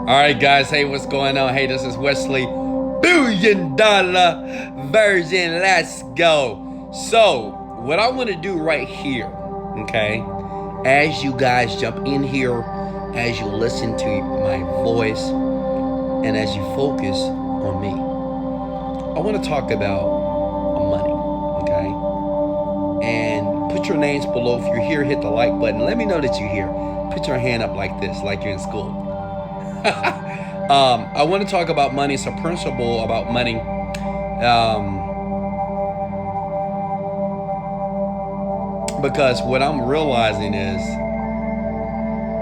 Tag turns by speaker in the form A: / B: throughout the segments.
A: Alright guys, hey, what's going on? Hey, this is Wesley, $1 billion version. Let's go. So, what I want to do right here, okay, as you guys jump in here, as you listen to my voice, and as you focus on me, I want to talk about money, okay? And put your names below. If you're here, hit the like button. Let me know that you're here. Put your hand up like this, like you're in school. I want to talk about money. It's a principle about money. Because what I'm realizing is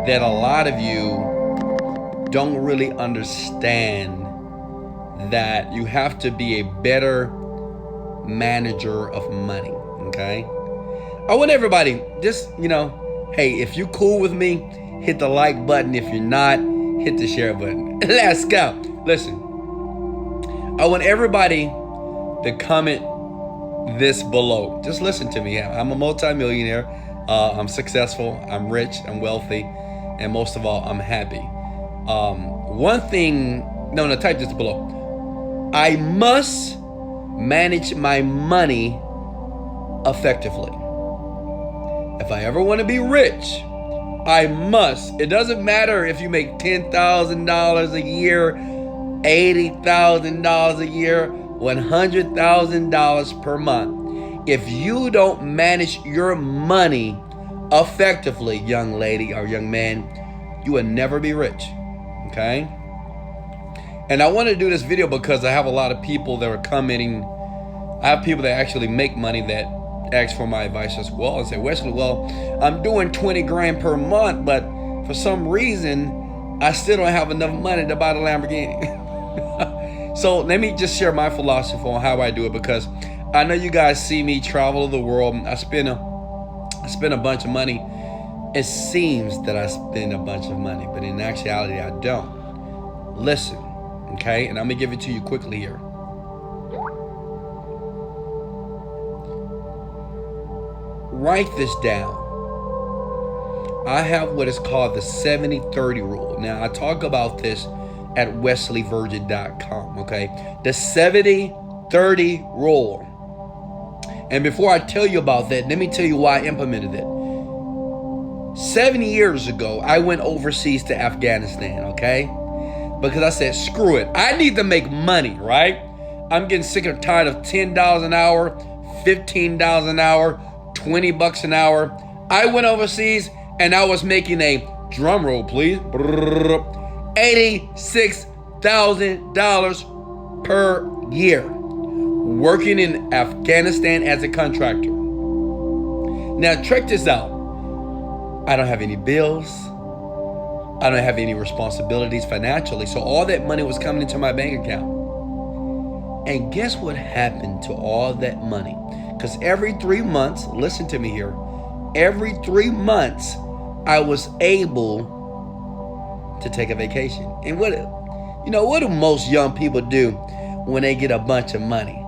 A: that a lot of you don't really understand that you have to be a better manager of money, okay? I want everybody, just, hey, if you cool with me, hit the like button. If you're not, hit the share button. Let's go. Listen, I want everybody to comment this below. Just listen to me. I'm a multimillionaire. I'm successful. I'm rich. I'm wealthy. And most of all, I'm happy. One thing, no, type this below. I must manage my money effectively. If I ever want to be rich, I must. It doesn't matter if you make $10,000 a year, $80,000 a year, $100,000 per month. If you don't manage your money effectively, young lady or young man, you will never be rich. Okay? And I want to do this video because I have a lot of people that are commenting. I have people that actually make money that ask for my advice as well and say, Wesley, well, I'm doing 20 grand per month, but for some reason, I still don't have enough money to buy the Lamborghini. So let me just share my philosophy on how I do it, because I know you guys see me travel the world. I spend a bunch of money. It seems that I spend a bunch of money, but in actuality, I don't. Listen, okay? And I'm gonna give it to you quickly here. Write this down. I have what is called the 70-30 rule. Now, I talk about this at wesleyvirgin.com, okay? The 70-30 rule. And before I tell you about that, let me tell you why I implemented it. 7 years ago, I went overseas to Afghanistan, okay? Because I said, screw it. I need to make money, right? I'm getting sick and tired of $10 an hour, $15 an hour, $20 an hour. I went overseas and I was making a, drum roll please, $86,000 per year, working in Afghanistan as a contractor. Now check this out. I don't have any bills. I don't have any responsibilities financially. So all that money was coming into my bank account. And guess what happened to all that money? Because every 3 months, listen to me here, every 3 months, I was able to take a vacation. And what do most young people do when they get a bunch of money?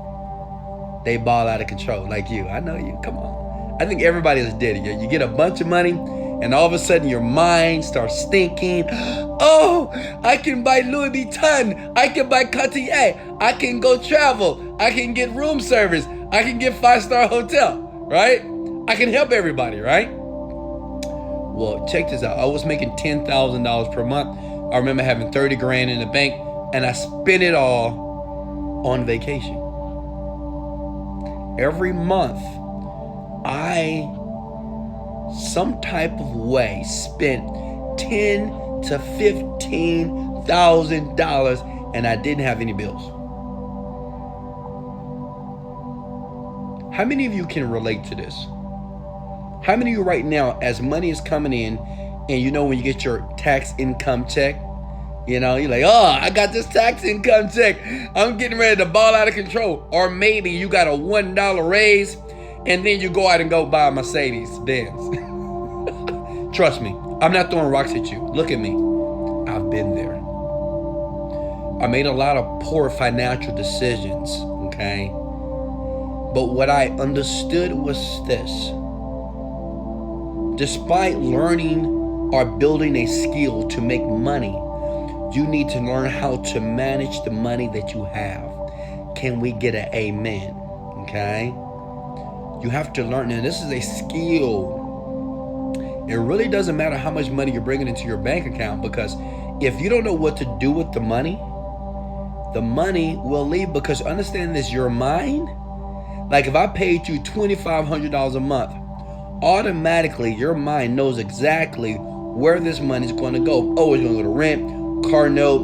A: They ball out of control, like you. I know you, come on. I think everybody is dead. You get a bunch of money, and all of a sudden your mind starts thinking, oh, I can buy Louis Vuitton, I can buy Cartier, I can go travel, I can get room service, I can get 5-star hotel, right? I can help everybody, right? Well, check this out. I was making $10,000 per month. I remember having 30 grand in the bank, and I spent it all on vacation. Every month, I, some type of way, spent $10,000 to $15,000, and I didn't have any bills. How many of you can relate to this? How many of you right now, as money is coming in, and when you get your tax income check, you're like, oh, I got this tax income check, I'm getting ready to ball out of control. Or maybe you got a $1 raise, and then you go out and go buy a Mercedes Benz. Trust me, I'm not throwing rocks at you. Look at me. I've been there. I made a lot of poor financial decisions, okay? But what I understood was this. Despite learning or building a skill to make money, You need to learn how to manage the money that you have. Can we get an amen? Okay? You have to learn, and this is a skill. It really doesn't matter how much money you're bringing into your bank account, because if you don't know what to do with the money will leave. Because understand this, your mind, like if I paid you $2,500 a month, automatically your mind knows exactly where this money is going to go. Oh, it's going to go to rent, car note,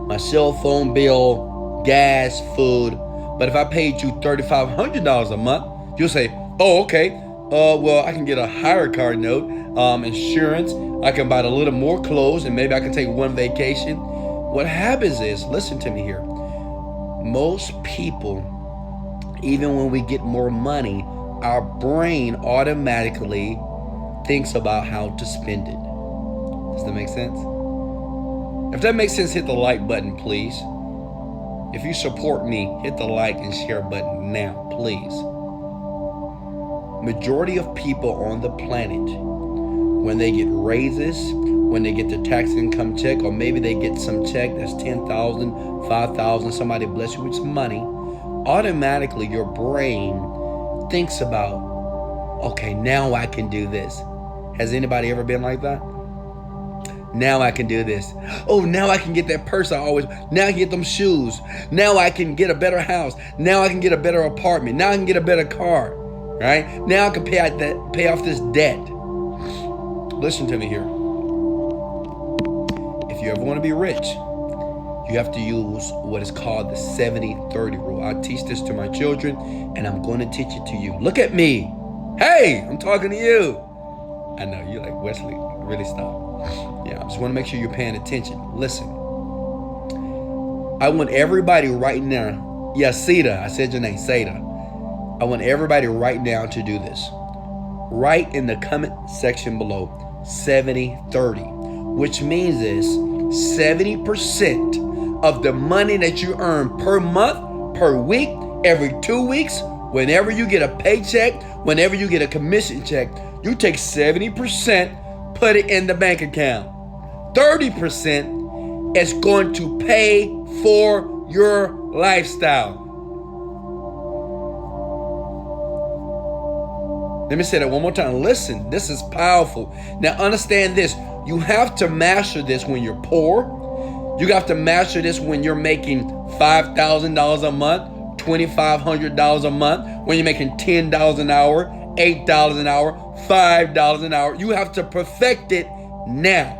A: my cell phone bill, gas, food. But if I paid you $3,500 a month, you'll say, oh, okay, well, I can get a higher car note, insurance, I can buy a little more clothes, and maybe I can take one vacation. What happens is, listen to me here, most people, even when we get more money, our brain automatically thinks about how to spend it. Does that make sense? If that makes sense, hit the like button, please. If you support me, hit the like and share button now, please. Majority of people on the planet, when they get raises, when they get the tax income check, or maybe they get some check that's $10,000, $5,000, somebody bless you with some money, automatically your brain thinks about, okay, now I can do this. Has anybody ever been like that? Now I can do this. Oh, now I can get that purse now I can get them shoes. Now I can get a better house. Now I can get a better apartment. Now I can get a better car. Right? Now I can pay off this debt. Listen to me here. If you ever want to be rich, you have to use what is called the 70-30 rule. I teach this to my children, and I'm going to teach it to you. Look at me. Hey, I'm talking to you. I know, you're like, Wesley, really stop. Yeah, I just want to make sure you're paying attention. Listen. I want everybody right now. Yeah, Seda. I said your name, Seda. I want everybody right now to do this. Write in the comment section below 70-30, which means is 70% of the money that you earn per month, per week, every 2 weeks, whenever you get a paycheck, whenever you get a commission check, you take 70%, put it in the bank account. 30% is going to pay for your lifestyle. Let me say that one more time. Listen, this is powerful. Now understand this. You have to master this when you're poor. You have to master this when you're making $5,000 a month, $2,500 a month, when you're making $10 an hour, $8 an hour, $5 an hour. You have to perfect it now.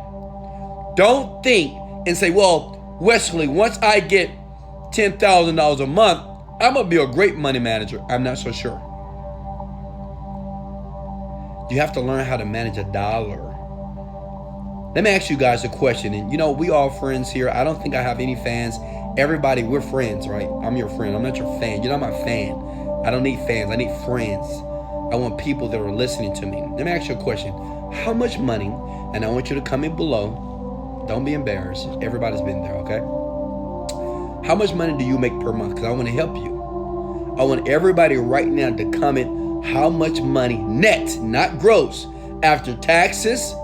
A: Don't think and say, well, Wesley, once I get $10,000 a month, I'm going to be a great money manager. I'm not so sure. You have to learn how to manage a dollar. Let me ask you guys a question. And we all friends here. I don't think I have any fans. Everybody, we're friends, right? I'm your friend. I'm not your fan. You're not my fan. I don't need fans. I need friends. I want people that are listening to me. Let me ask you a question. How much money, and I want you to comment below. Don't be embarrassed. Everybody's been there, okay? How much money do you make per month? Because I want to help you. I want everybody right now to comment how much money net, not gross, after taxes.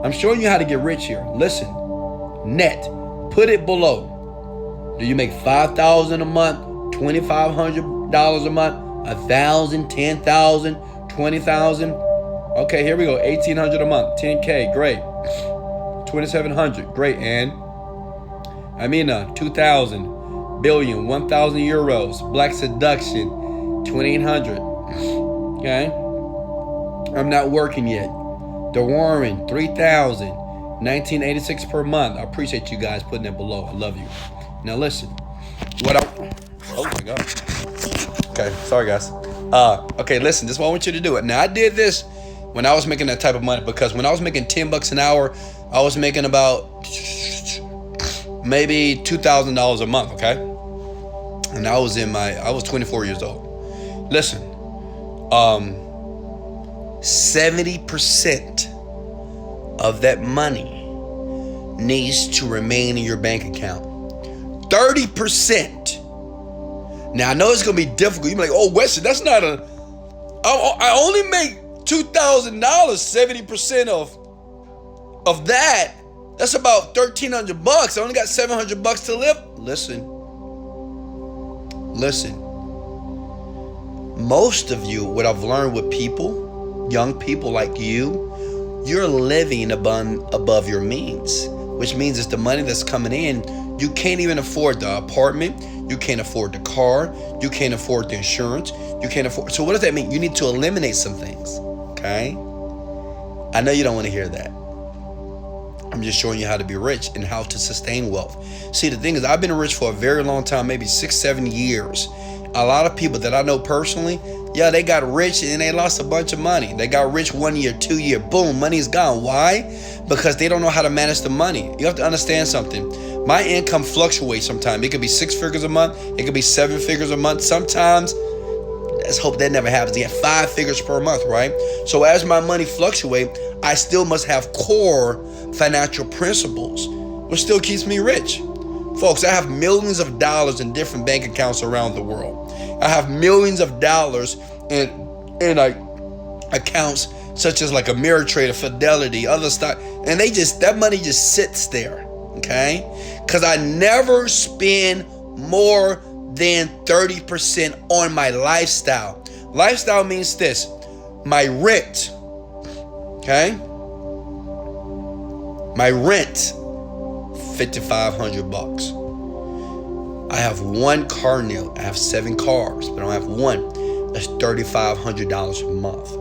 A: I'm showing you how to get rich here. Listen, net, put it below. Do you make $5,000 a month, $2,500 a month, $1,000, $10,000, $20,000? Okay, here we go. $1,800 a month, $10K, great. $2,700, great. And Amina, $2,000, billion, 1,000 euros. Black Seduction, $2,800. Okay, I'm not working yet. DeWarren, $3,000, 1986 per month. I appreciate you guys putting it below. I love you. Now listen, oh my God. Okay, sorry guys. Okay, listen, this is what I want you to do. Now I did this when I was making that type of money, because when I was making $10 an hour, I was making about maybe $2,000 a month. Okay, and I was 24 years old. Listen. 70% of that money needs to remain in your bank account. 30%. Now I know it's gonna be difficult. You're like, oh, Wesley, that's not I only make $2,000. 70% of that, That's about $1,300. I only got $700 to live. Listen. Most of you, what I've learned with people, young people like you're living above your means, which means it's the money that's coming in. You can't even afford the apartment. You can't afford the car. You can't afford the insurance. You can't afford. So what does that mean? You need to eliminate some things. Okay? I know you don't want to hear that. I'm just showing you how to be rich and how to sustain wealth. See, the thing is, I've been rich for a very long time, maybe 6-7 years. A lot of people that I know personally, yeah, they got rich and they lost a bunch of money. They got rich 1 year, 2 year, boom, money's gone. Why? Because they don't know how to manage the money. You have to understand something. My income fluctuates sometimes. It could be 6 figures a month. It could be 7 figures a month. Sometimes, let's hope that never happens. You get 5 figures per month, right? So as my money fluctuates, I still must have core financial principles, which still keeps me rich. Folks, I have millions of dollars in different bank accounts around the world. I have millions of dollars in accounts such as like Ameritrade, Fidelity, other stock, and that money just sits there, okay? Because I never spend more than 30% on my lifestyle. Lifestyle means this: my rent, okay? My rent, $5,500. I have one car note. I have 7 cars, but I don't have one. That's $3,500 a month.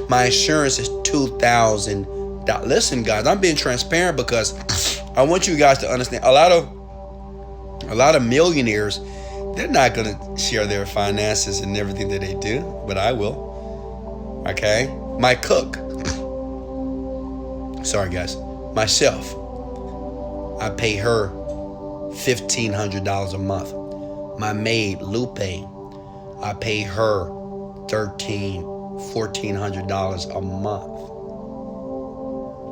A: My insurance is $2,000. Listen, guys, I'm being transparent because I want you guys to understand. A lot of millionaires, they're not gonna share their finances and everything that they do, but I will. Okay, my cook. Sorry, guys. My chef, I pay her $1,500 a month. My maid, Lupe, I pay her $1,400 a month.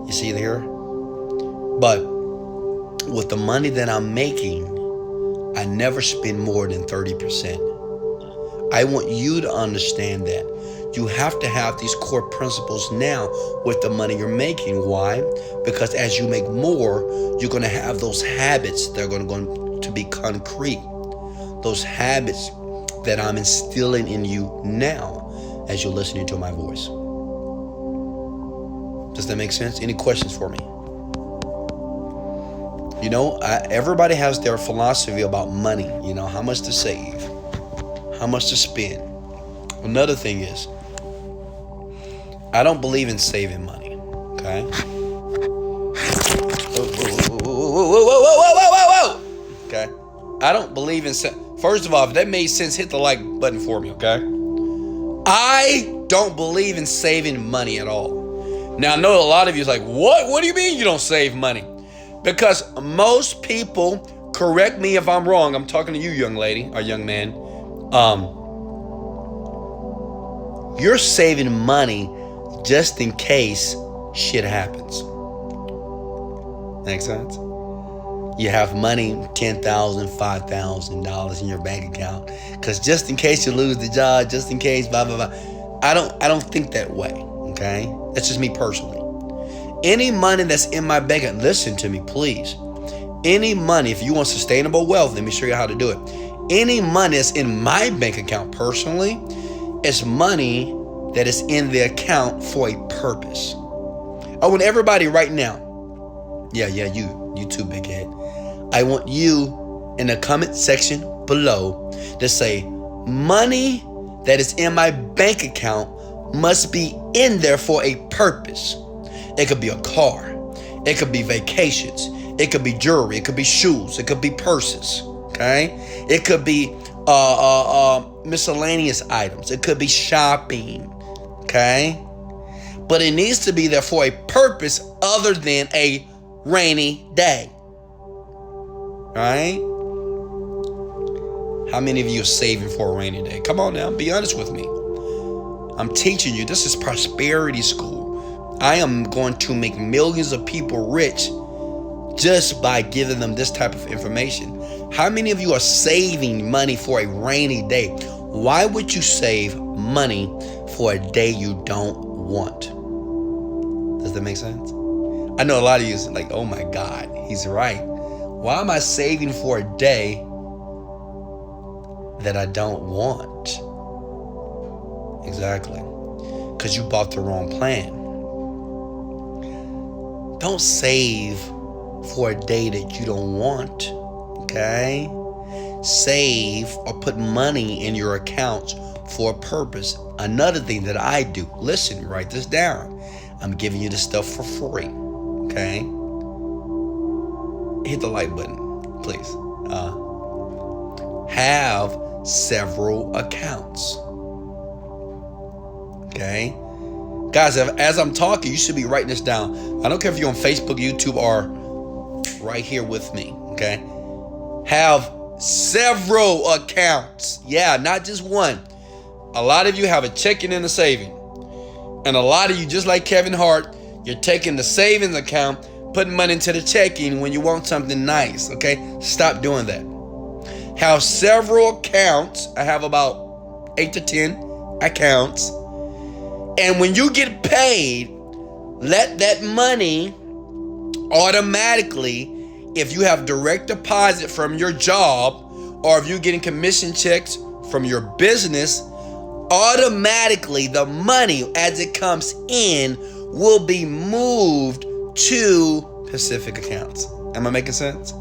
A: You see here? But with the money that I'm making, I never spend more than 30%. I want you to understand that. You have to have these core principles now with the money you're making. Why? Because as you make more, you're going to have those habits that are going to be concrete. Those habits that I'm instilling in you now as you're listening to my voice. Does that make sense? Any questions for me? You know, everybody has their philosophy about money. You know, how much to save, how much to spend. Another thing is, I don't believe in saving money, okay? Whoa. Okay? I don't believe in first of all, if that made sense, hit the like button for me, okay? I don't believe in saving money at all. Now, I know a lot of you is like, what? What do you mean you don't save money? Because most people, correct me if I'm wrong, I'm talking to you, young lady or young man, you're saving money just in case shit happens. Make sense? You have money, $10,000, $5,000 in your bank account, because just in case you lose the job, just in case, blah blah blah. I don't think that way. Okay, that's just me personally. Any money that's in my bank account, listen to me, please. Any money, if you want sustainable wealth, let me show you how to do it. Any money that's in my bank account personally is money that is in the account for a purpose. I want everybody right now, you too, big head. I want you in the comment section below to say, money that is in my bank account must be in there for a purpose. It could be a car. It could be vacations. It could be jewelry. It could be shoes. It could be purses. Okay? It could be miscellaneous items. It could be shopping. Okay? But it needs to be there for a purpose other than a rainy day. Right? How many of you are saving for a rainy day? Come on now, be honest with me. I'm teaching you. This is prosperity school. I am going to make millions of people rich just by giving them this type of information. How many of you are saving money for a rainy day? Why would you save money for a day you don't want? Does that make sense? I know a lot of you is like, oh my God, he's right. Why am I saving for a day that I don't want? Exactly. Because you bought the wrong plan. Don't save for a day that you don't want. Okay? Save or put money in your accounts for a purpose. Another thing that I do, listen, write this down. I'm giving you this stuff for free. Okay? Hit the like button, please. Have several accounts. Okay? Guys, as I'm talking, you should be writing this down. I don't care if you're on Facebook, YouTube, or right here with me. Okay? Have several accounts. Yeah, not just one. A lot of you have a checking and a saving. And a lot of you, just like Kevin Hart, you're taking the savings account, putting money into the checking when you want something nice. Okay? Stop doing that. Have several accounts. I have about 8 to 10 accounts. And when you get paid, let that money automatically, if you have direct deposit from your job, or if you're getting commission checks from your business, automatically the money as it comes in will be moved to Pacific accounts. Am I making sense?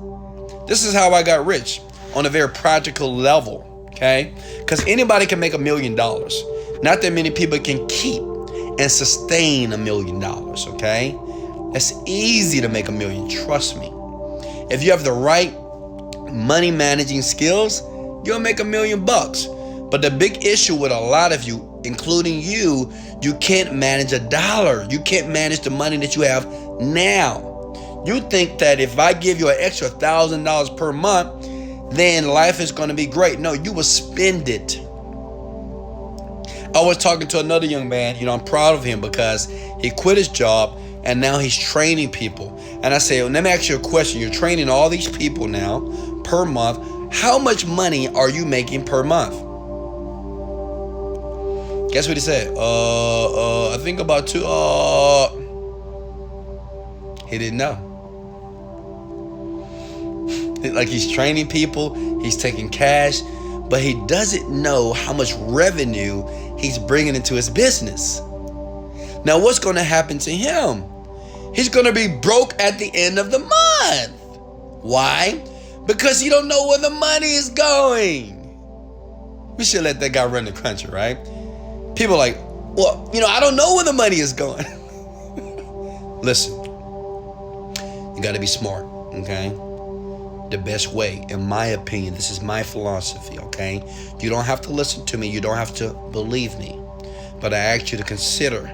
A: This is how I got rich on a very practical level, okay? Because anybody can make $1 million. Not that many people can keep and sustain $1 million, okay? It's easy to make $1 million, trust me. If you have the right money managing skills, you'll make $1 million. But the big issue with a lot of you, including you can't manage $1. You can't manage the money that you have now. You think that if I give you an extra $1,000 per month, then life is going to be great. No, you will spend it. I was talking to another young man, I'm proud of him because he quit his job and now he's training people. And I say, well, let me ask you a question. You're training all these people now per month. How much money are you making per month? Guess what he said? I think about 2. He didn't know. Like he's training people, he's taking cash, but he doesn't know how much revenue he's bringing into his business. Now, what's going to happen to him? He's going to be broke at the end of the month. Why? Because he don't know where the money is going. We should let that guy run the country, right? People are like, well, I don't know where the money is going. Listen, you got to be smart, okay? The best way, in my opinion, this is my philosophy, okay? You don't have to listen to me. You don't have to believe me. But I ask you to consider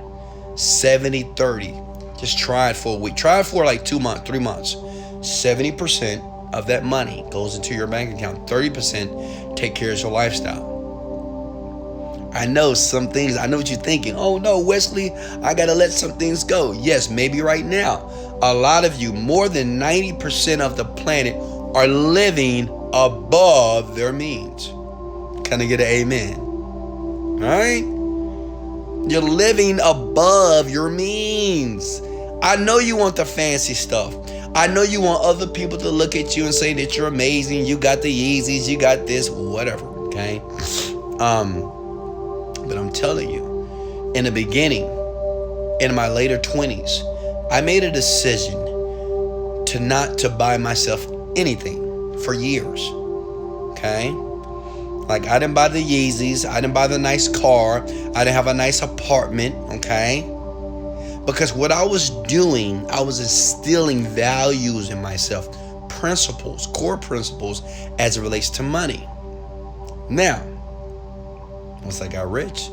A: 70-30. Just try it for a week. Try it for like 2 months, 3 months. 70% of that money goes into your bank account. 30% take care of your lifestyle. I know some things. I know what you're thinking. Oh no, Wesley, I got to let some things go. Yes, maybe right now. A lot of you, more than 90% of the planet are living above their means. Can I get an amen? All right? You're living above your means. I know you want the fancy stuff. I know you want other people to look at you and say that you're amazing. You got the Yeezys, you got this, whatever, okay? But I'm telling you, in the beginning, in my later 20s, I made a decision to not to buy myself anything for years, okay? Like I didn't buy the Yeezys, I didn't buy the nice car, I didn't have a nice apartment, okay? Because what I was doing, I was instilling values in myself, principles, core principles as it relates to money. Now, once I got rich,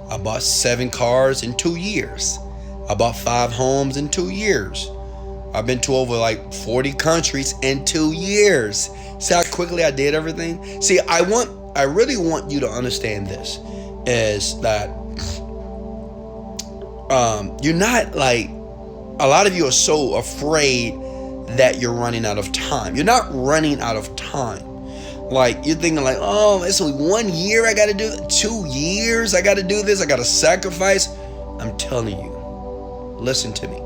A: I bought 7 cars in 2 years. I bought 5 homes in 2 years. I've been to over like 40 countries in 2 years. See how quickly I did everything? See, I really want you to understand this, is that you're not like, a lot of you are so afraid that you're running out of time. You're not running out of time. Like you're thinking like, oh, it's only 1 year I got to do, 2 years I got to do this, I got to sacrifice. I'm telling you, listen to me.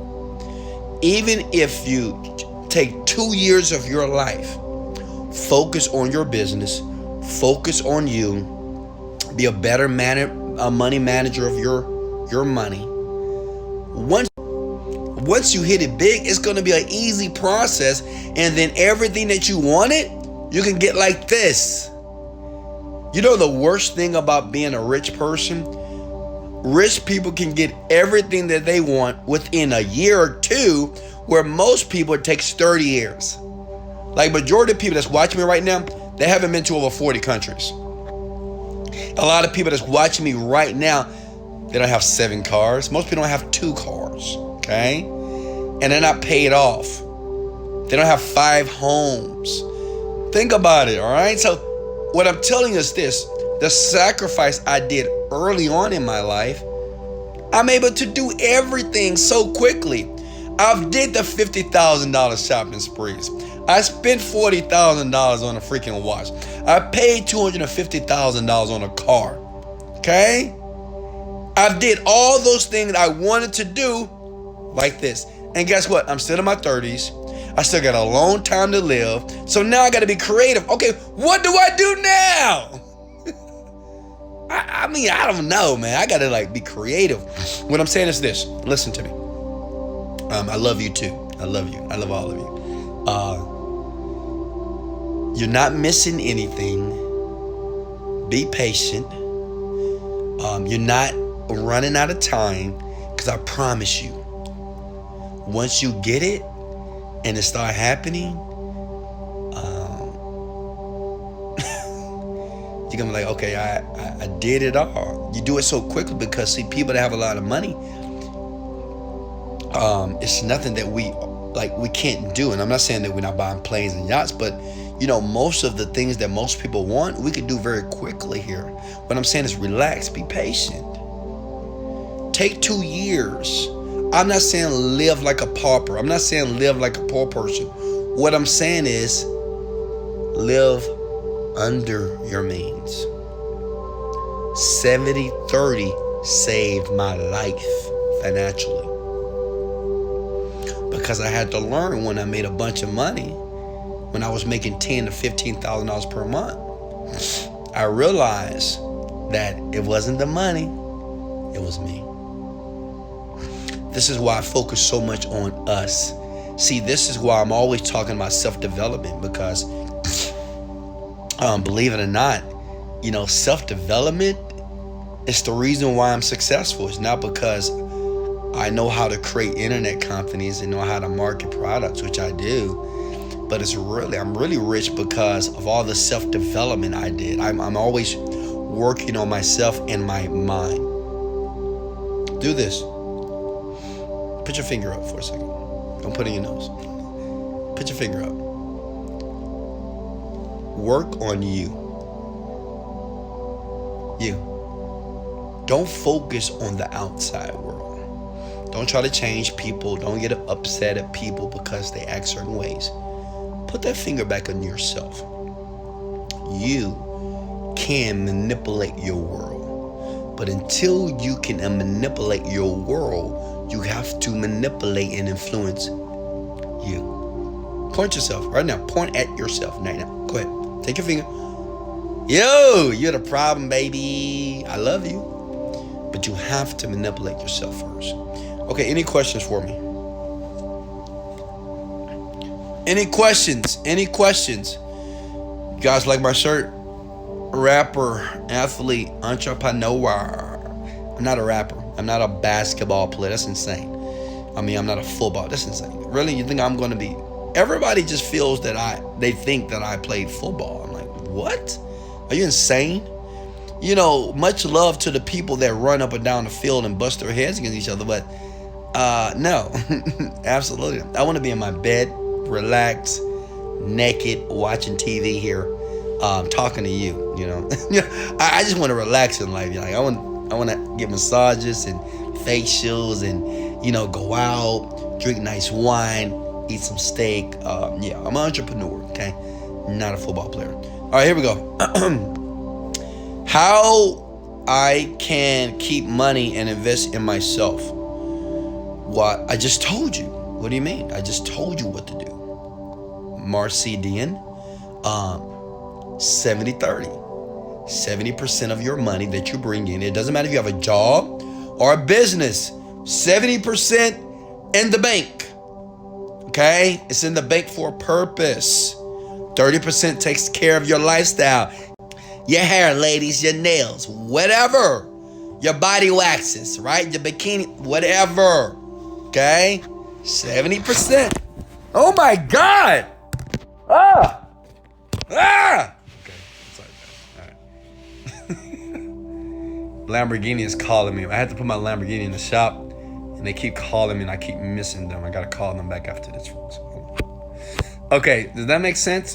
A: Even if you take 2 years of your life, focus on your business, focus on you, be a better money manager of your money. Once you hit it big, it's going to be an easy process, and then everything that you wanted, you can get like this. You know the worst thing about being a rich person? Rich people can get everything that they want within a year or two, where most people it takes 30 years. Like majority of people that's watching me right now, they haven't been to over 40 countries. A lot of people that's watching me right now, they don't have 7 cars. Most people don't have 2 cars, okay? And they're not paid off. They don't have 5 homes. Think about it, all right? So what I'm telling you is this: the sacrifice I did early on in my life, I'm able to do everything so quickly. I've did the $50,000 shopping sprees. I spent $40,000 on a freaking watch. I paid $250,000 on a car. Okay? I've did all those things I wanted to do like this. And guess what? I'm still in my 30s. I still got a long time to live. So now I got to be creative. Okay, what do I do now? I mean, I don't know, man. I got to be creative. What I'm saying is this. Listen to me. I love you too. I love you. I love all of you. You're not missing anything. Be patient. You're not running out of time, because I promise you, once you get it and it start happening, you're gonna be like, okay, I did it all. You do it so quickly because, see, people that have a lot of money, it's nothing that we can't do. And I'm not saying that we're not buying planes and yachts, but most of the things that most people want, we can do very quickly here. What I'm saying is relax, be patient. Take 2 years. I'm not saying live like a pauper. I'm not saying live like a poor person. What I'm saying is live under your means. 70-30 saved my life financially, because I had to learn when I made a bunch of money, when I was making $10,000 to $15,000 per month. I realized that it wasn't the money, it was me. This is why I focus so much on us. See, this is why I'm always talking about self-development, because believe it or not, self-development is the reason why I'm successful. It's not because I know how to create internet companies and know how to market products, which I do, but I'm really rich because of all the self-development I did. I'm always working on myself and my mind. Do this. Put your finger up for a second. Don't put it in your nose. Put your finger up. Work on you. You. Don't focus on the outside world. Don't try to change people. Don't get upset at people because they act certain ways. Put that finger back on yourself. You can manipulate your world. But until you can manipulate your world, you have to manipulate and influence you. Point yourself right now. Point at yourself right now. Go ahead. Take your finger. Yo, you're the problem, baby. I love you. But you have to manipulate yourself first. Okay, any questions for me? Any questions? Any questions? You guys like my shirt? Rapper, athlete, entrepreneur. I'm not a rapper. I'm not a basketball player. That's insane. I mean, I'm not a football. That's insane. Really, you think I'm going to be? Everybody just feels that they think that I played football. I'm like, what? Are you insane? Much love to the people that run up and down the field and bust their heads against each other, but no, absolutely. I want to be in my bed, relaxed, naked, watching TV here, talking to you. I just want to relax in life. I want to get massages and facials and go out, drink nice wine, eat some steak. I'm an entrepreneur. Okay, not a football player. All right, here we go. How I can keep money and invest in myself. What I just told you. What do you mean? I just told you what to do. Marcidian, 70-30. 70% of your money that you bring in, it doesn't matter if you have a job or a business, 70% in the bank. Okay? It's in the bank for a purpose. 30% takes care of your lifestyle. Your hair, ladies, your nails, whatever. Your body waxes, right? Your bikini, whatever. Okay? 70%. Oh my God! Ah! Ah! Okay, sorry, guys. All right. Lamborghini is calling me. I had to put my Lamborghini in the shop, and they keep calling me, and I keep missing them. I gotta call them back after this, folks. Okay, does that make sense?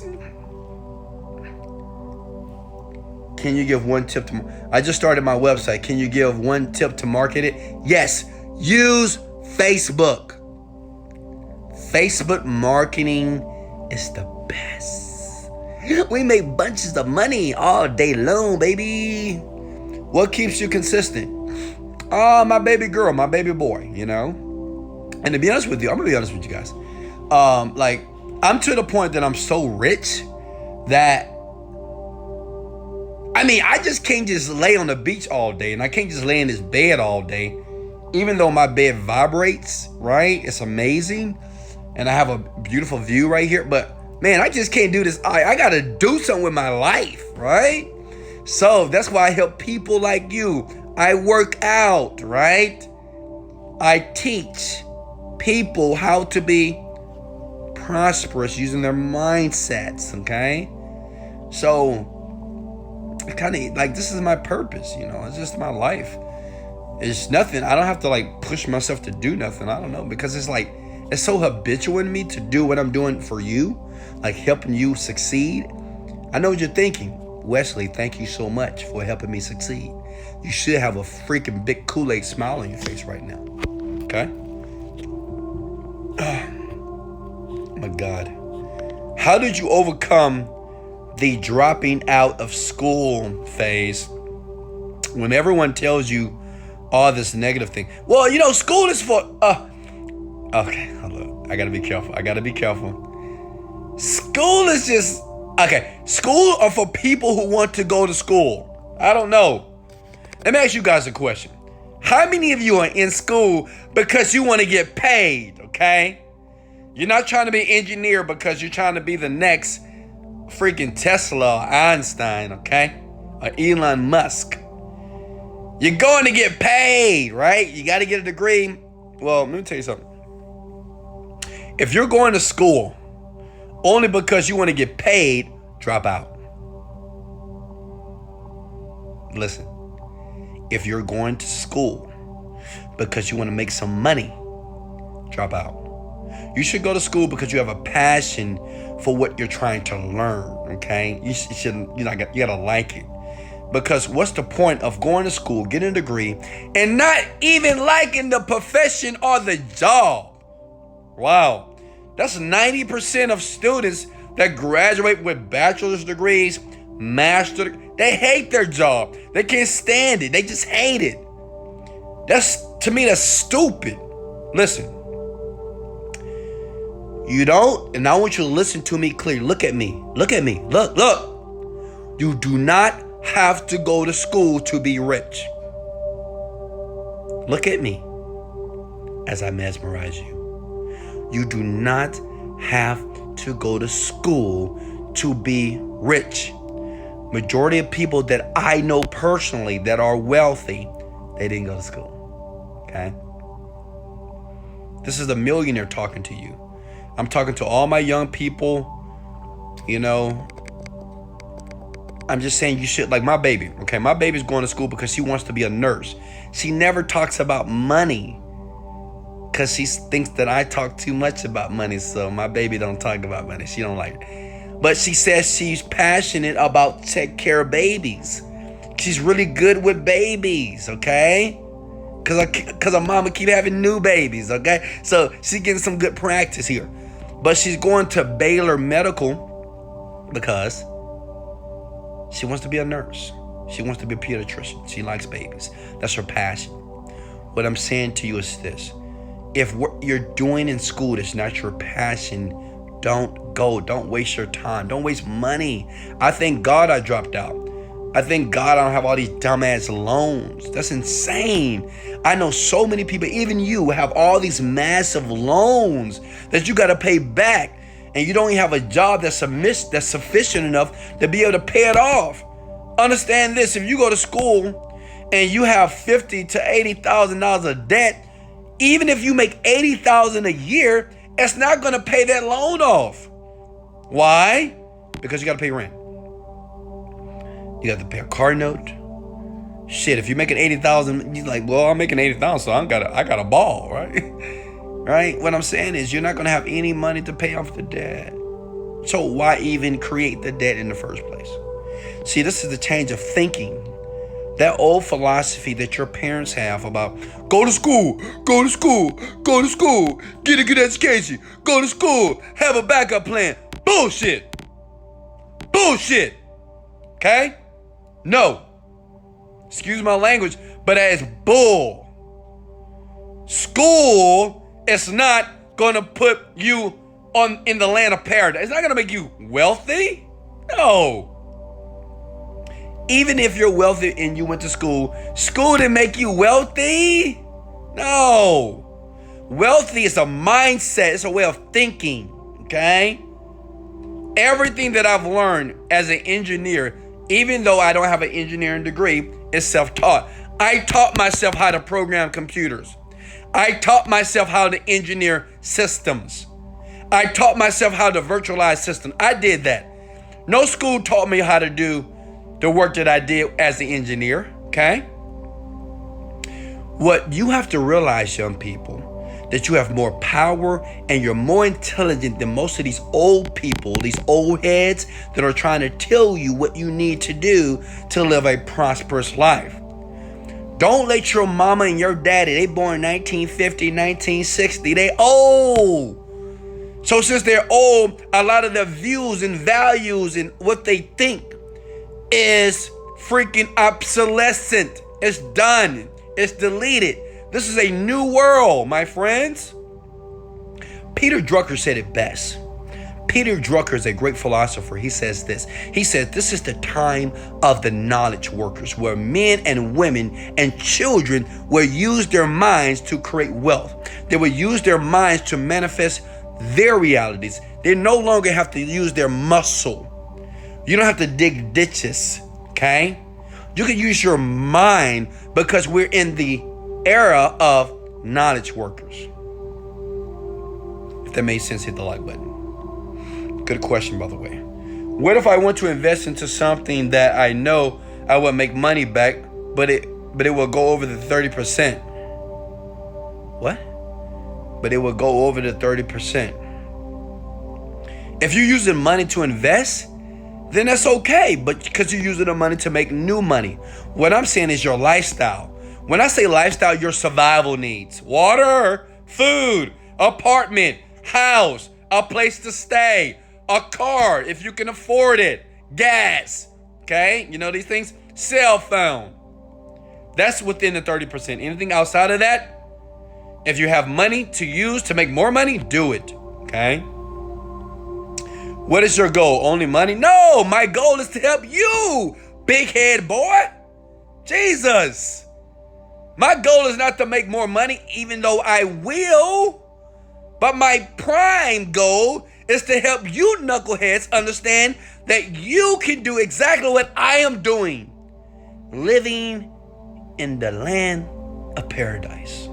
A: Can you give one tip to... I just started my website. Can you give one tip to market it? Yes. Use Facebook. Facebook marketing is the best. We make bunches of money all day long, baby. What keeps you consistent? My baby girl, my baby boy, you know? And to be honest with you, I'm going to be honest with you guys. Like, I'm to the point that I'm so rich that, I mean, I just can't just lay on the beach all day, and I can't just lay in this bed all day, even though my bed vibrates, right? It's amazing, and I have a beautiful view right here, but man, I just can't do this. I got to do something with my life, right? So that's why I help people like you. I work out, right? I teach people how to be prosperous using their mindsets, okay? So kind of like, this is my purpose, you know? It's just my life. It's nothing. I don't have to like push myself to do nothing. I don't know, because it's like, it's so habitual in me to do what I'm doing for you, like helping you succeed. I know what you're thinking. Wesley, thank you so much for helping me succeed. You should have a freaking big Kool-Aid smile on your face right now. Okay? Oh my God. How did you overcome the dropping out of school phase when everyone tells you all this negative thing? Well, you know, school is for... okay, hold on. I gotta be careful. School is just... Okay, school are for people who want to go to school. I don't know. Let me ask you guys a question. How many of you are in school because you want to get paid, okay? You're not trying to be an engineer because you're trying to be the next freaking Tesla or Einstein, okay? Or Elon Musk. You're going to get paid, right? You got to get a degree. Well, let me tell you something. If you're going to school only because you want to get paid, drop out. Listen, if you're going to school because you want to make some money, drop out. You should go to school because you have a passion for what you're trying to learn, okay? You gotta like it. Because what's the point of going to school, getting a degree, and not even liking the profession or the job? Wow. That's 90% of students that graduate with bachelor's degrees, master's. They hate their job. They can't stand it. They just hate it. To me, that's stupid. Listen. You don't, and I want you to listen to me clearly. Look at me. Look. You do not have to go to school to be rich. Look at me as I mesmerize you. You do not have to go to school to be rich. Majority of people that I know personally that are wealthy, they didn't go to school. Okay? This is a millionaire talking to you. I'm talking to all my young people, you know. I'm just saying you should, like my baby, okay? My baby's going to school because she wants to be a nurse. She never talks about money because she thinks that I talk too much about money, so my baby don't talk about money. She don't like it. But she says she's passionate about take care of babies. She's really good with babies, okay? Because her mama keep having new babies, okay? So she's getting some good practice here. But she's going to Baylor Medical because she wants to be a nurse. She wants to be a pediatrician. She likes babies. That's her passion. What I'm saying to you is this. If what you're doing in school is not your passion, don't go. Don't waste your time. Don't waste money. I thank God I dropped out. I thank God I don't have all these dumbass loans. That's insane. I know so many people, even you, have all these massive loans that you got to pay back. And you don't even have a job that's sufficient enough to be able to pay it off. Understand this. If you go to school and you have $50,000 to $80,000 of debt, even if you make $80,000 a year, it's not going to pay that loan off. Why? Because you got to pay rent. You got to pay a car note. Shit, if you're making $80,000, you're like, well, I'm making $80,000, so I got a ball, right? Right? What I'm saying is you're not going to have any money to pay off the debt. So why even create the debt in the first place? See, this is the change of thinking. That old philosophy that your parents have about go to school, go to school, go to school, get a good education, go to school, have a backup plan. Bullshit. Bullshit. Okay? No. Excuse my language, but that is bull. School is not going to put you in the land of paradise. It's not going to make you wealthy. No. Even if you're wealthy and you went to school, school didn't make you wealthy. No. Wealthy is a mindset. It's a way of thinking. Okay? Everything that I've learned as an engineer, even though I don't have an engineering degree, is self-taught. I taught myself how to program computers. I taught myself how to engineer systems. I taught myself how to virtualize systems. I did that. No school taught me how to do the work that I did as an engineer, okay? What you have to realize, young people, that you have more power and you're more intelligent than most of these old people, these old heads that are trying to tell you what you need to do to live a prosperous life. Don't let your mama and your daddy, they born 1950, 1960, they old. So since they're old, a lot of their views and values and what they think is freaking obsolescent. It's done. It's deleted. This is a new world, my friends. Peter Drucker said it best. Peter Drucker is a great philosopher. He says this. He says, this is the time of the knowledge workers, where men and women and children will use their minds to create wealth. They will use their minds to manifest their realities. They no longer have to use their muscle. You don't have to dig ditches, okay? You can use your mind because we're in the era of knowledge workers. If that made sense, hit the like button. Good question, by the way. What if I want to invest into something that I know I will make money back, but it will go over the 30%? What? But it will go over the 30%. If you're using money to invest, then that's okay, but because you're using the money to make new money. What I'm saying is your lifestyle. When I say lifestyle, your survival needs. Water, food, apartment, house, a place to stay, a car if you can afford it, gas, okay? You know these things? Cell phone. That's within the 30%. Anything outside of that, if you have money to use to make more money, do it, okay? What is your goal? Only money? No, my goal is to help you, big head boy. Jesus. My goal is not to make more money, even though I will. But my prime goal is to help you knuckleheads understand that you can do exactly what I am doing. Living in the land of paradise.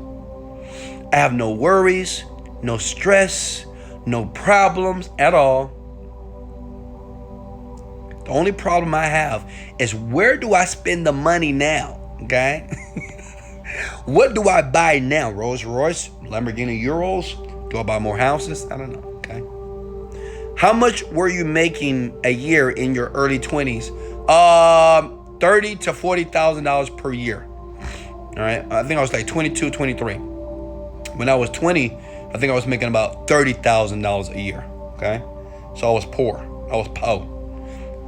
A: I have no worries, no stress, no problems at all. The only problem I have is, where do I spend the money now? Okay? What do I buy now? Rolls Royce, Lamborghini Euros? Do I buy more houses? I don't know. Okay. How much were you making a year in your early 20s? $30,000 to $40,000 per year. All right. I think I was like 22, 23. When I was 20, I think I was making about $30,000 a year. Okay. So I was poor. I was poor.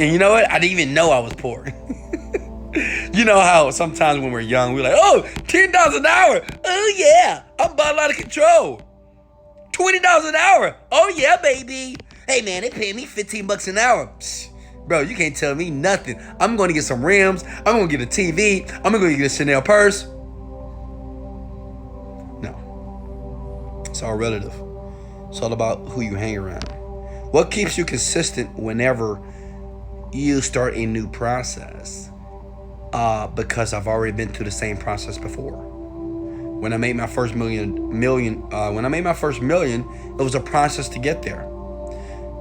A: And you know what? I didn't even know I was poor. You know how sometimes when we're young, we're like, oh, $10 an hour. Oh, yeah, I'm balling out of control. $20 an hour. Oh, yeah, baby. Hey, man, they paying me $15 an hour. Psh, bro, you can't tell me nothing. I'm going to get some rims. I'm going to get a TV. I'm going to get a Chanel purse. No. It's all relative. It's all about who you hang around. What keeps you consistent whenever you start a new process? Because I've already been through the same process before. When I made my first million, it was a process to get there.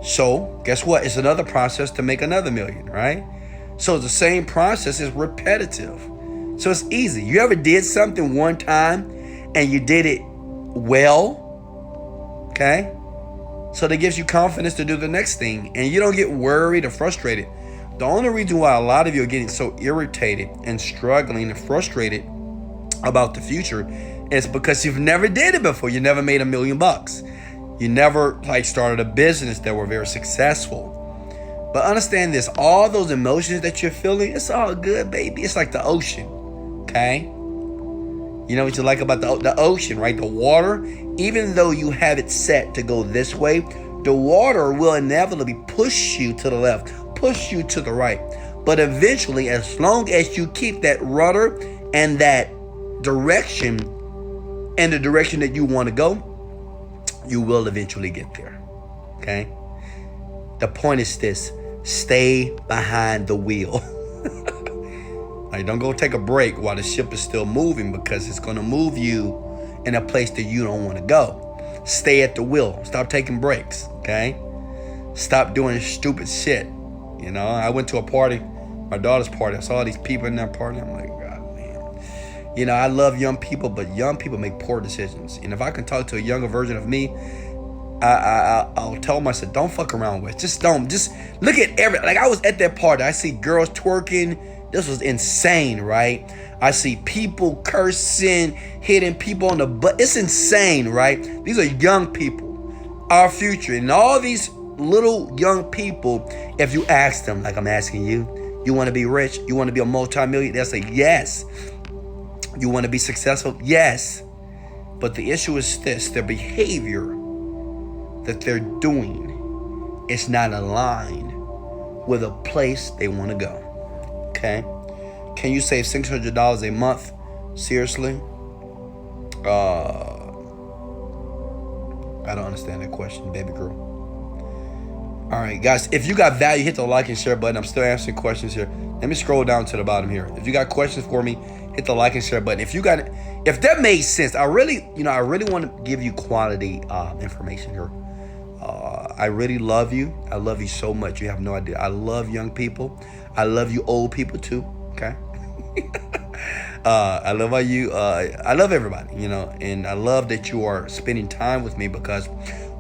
A: So guess what? It's another process to make another million, right? So the same process is repetitive. So it's easy. You ever did something one time and you did it well? Okay? So that gives you confidence to do the next thing, and you don't get worried or frustrated. The only reason why a lot of you are getting so irritated and struggling and frustrated about the future is because you've never did it before. You never made $1 million. You never started a business that were very successful. But understand this, all those emotions that you're feeling, it's all good, baby. It's like the ocean, okay? You know what you like about the ocean, right? The water, even though you have it set to go this way, the water will inevitably push you to the left, push you to the right. But eventually, as long as you keep that rudder and that direction and the direction that you want to go, you will eventually get there, okay? The point is this: stay behind the wheel. Like, don't go take a break while the ship is still moving, because it's going to move you in a place that you don't want to go. Stay at the wheel. Stop taking breaks, okay? Stop doing stupid shit. You know, I went to a party, my daughter's party. I saw all these people in that party. I'm like, God, man. You know, I love young people, but young people make poor decisions. And if I can talk to a younger version of me, I'll tell myself, don't fuck around with. Just don't. Just look at like, I was at that party. I see girls twerking. This was insane, right? I see people cursing, hitting people on the butt. It's insane, right? These are young people, our future. And all these little young people, if you ask them, like I'm asking you, you want to be rich? You want to be a multi-millionaire? They'll say, yes. You want to be successful? Yes. But the issue is this: their behavior that they're doing is not aligned with a place they want to go. Okay? Can you save $600 a month? Seriously? I don't understand that question, baby girl. All right, guys, if you got value, hit the like and share button. I'm still answering questions here. Let me scroll down to the bottom here. If you got questions for me, hit the like and share button. If that made sense, I really want to give you quality information here. I really love you. I love you so much. You have no idea. I love young people. I love you old people too. Okay. I love you. I love everybody, and I love that you are spending time with me, because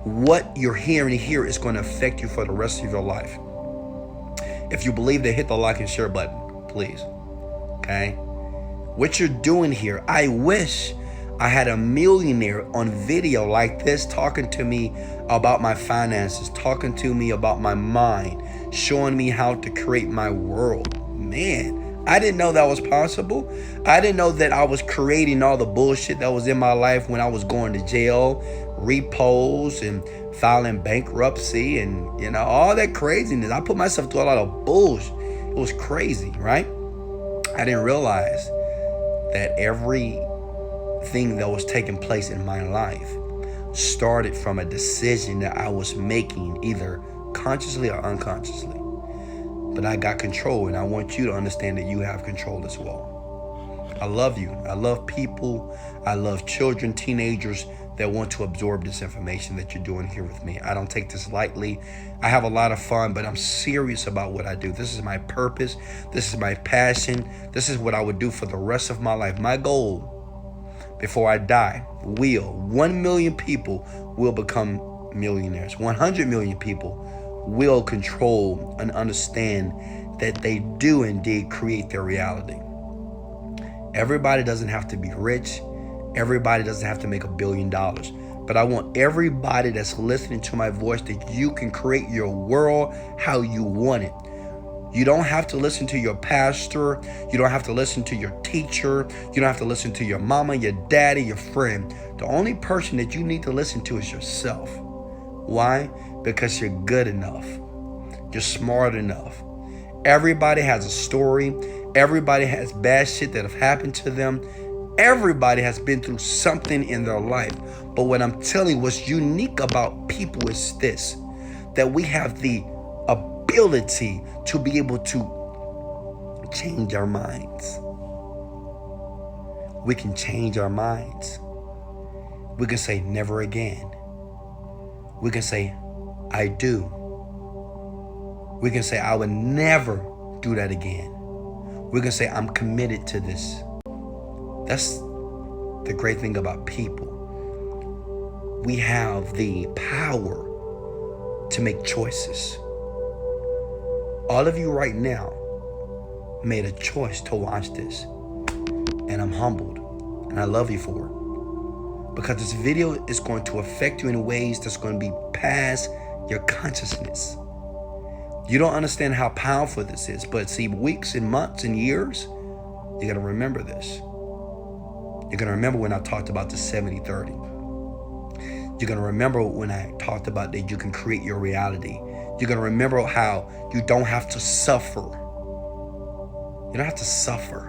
A: what you're hearing here is going to affect you for the rest of your life. If you believe that, hit the like and share button, please. Okay. What you're doing here, I wish I had a millionaire on video like this talking to me about my finances, talking to me about my mind, showing me how to create my world. Man, I didn't know that was possible. I didn't know that I was creating all the bullshit that was in my life when I was going to jail, repos, and filing bankruptcy, and all that craziness. I put myself through a lot of bullshit. It was crazy, right? I didn't realize that everything that was taking place in my life started from a decision that I was making, either consciously or unconsciously. But I got control, and I want you to understand that you have control as well. I love you. I love people. I love children, teenagers that want to absorb this information that you're doing here with me. I don't take this lightly. I have a lot of fun, but I'm serious about what I do. This is my purpose. This is my passion. This is what I would do for the rest of my life. My goal before I die, 1 million people will become millionaires. 100 million people will control and understand that they do indeed create their reality. Everybody doesn't have to be rich. Everybody doesn't have to make $1 billion. But I want everybody that's listening to my voice that you can create your world how you want it. You don't have to listen to your pastor. You don't have to listen to your teacher. You don't have to listen to your mama, your daddy, your friend. The only person that you need to listen to is yourself. Why? Because you're good enough. You're smart enough. Everybody has a story. Everybody has bad shit that have happened to them. Everybody has been through something in their life. But what I'm telling you, what's unique about people is this, that we have the ability to be able to change our minds. We can change our minds. We can say never again. We can say I do. We can say I would never do that again. We can say I'm committed to this. That's the great thing about people. We have the power to make choices. All of you right now made a choice to watch this. And I'm humbled. And I love you for it. Because this video is going to affect you in ways that's going to be past your consciousness. You don't understand how powerful this is. But see, weeks and months and years, you're going to remember this. You're going to remember when I talked about the 70-30. You're going to remember when I talked about that you can create your reality. You're going to remember how you don't have to suffer. You don't have to suffer.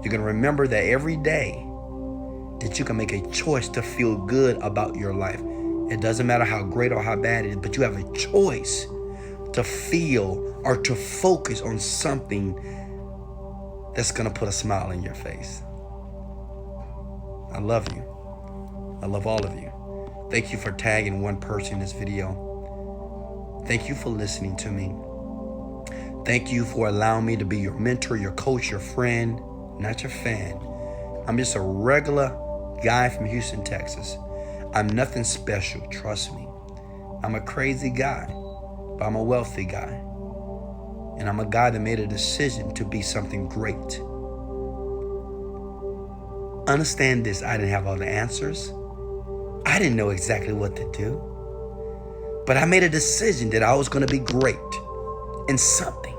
A: You're going to remember that every day that you can make a choice to feel good about your life. It doesn't matter how great or how bad it is, but you have a choice to feel or to focus on something that's going to put a smile in your face. I love you. I love all of you. Thank you for tagging one person in this video. Thank you for listening to me. Thank you for allowing me to be your mentor, your coach, your friend, not your fan. I'm just a regular guy from Houston, Texas. I'm nothing special, trust me. I'm a crazy guy, but I'm a wealthy guy. And I'm a guy that made a decision to be something great. Understand this, I didn't have all the answers. I didn't know exactly what to do. But I made a decision that I was going to be great in something.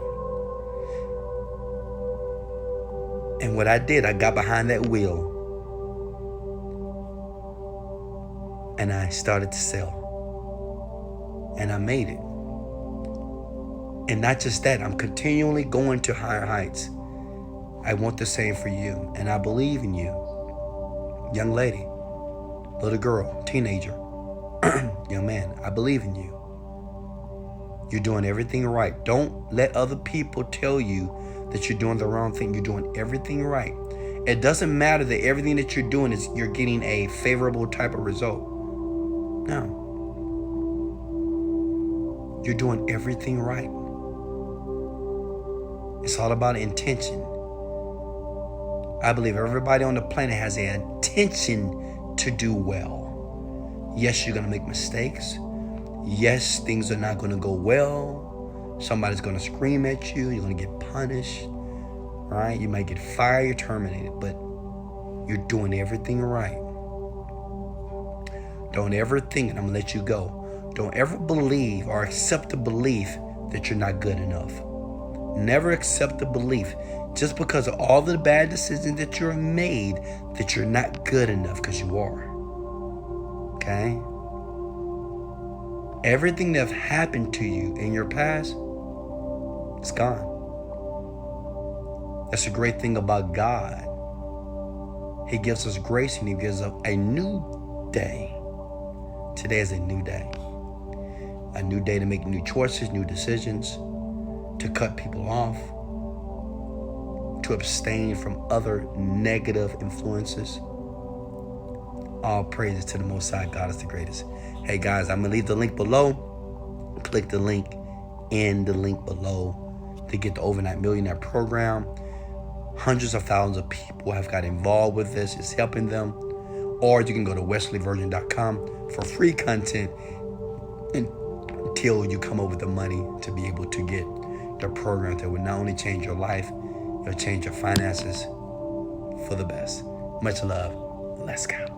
A: And what I did, I got behind that wheel and I started to sell. And I made it. And not just that, I'm continually going to higher heights. I want the same for you. And I believe in you. Young lady, little girl, teenager, young man, I believe in you. You're doing everything right. Don't let other people tell you that you're doing the wrong thing. You're doing everything right. It doesn't matter that everything that you're doing is you're getting a favorable type of result. No. You're doing everything right. It's all about intention. I believe everybody on the planet has an intention to do well. Yes, you're going to make mistakes. Yes, things are not going to go well. Somebody's going to scream at you. You're going to get punished. Right? You might get fired, you're terminated. But you're doing everything right. Don't ever think, and I'm going to let you go, don't ever believe or accept the belief that you're not good enough. Never accept the belief just because of all the bad decisions that you've made that you're not good enough, because you are. Okay? Everything that happened to you in your past, it's gone. That's the great thing about God. He gives us grace and He gives us a new day. Today is a new day. A new day to make new choices, new decisions, to cut people off, to abstain from other negative influences. All praises to the Most High. God is the greatest. Hey guys, I'm going to leave the link below. Click the link in the link below to get the Overnight Millionaire program. Hundreds of thousands of people have got involved with this. It's helping them. Or you can go to wesleyvirgin.com for free content until you come up with the money to be able to get the program that will not only change your life, it'll change your finances for the best. Much love. Let's go.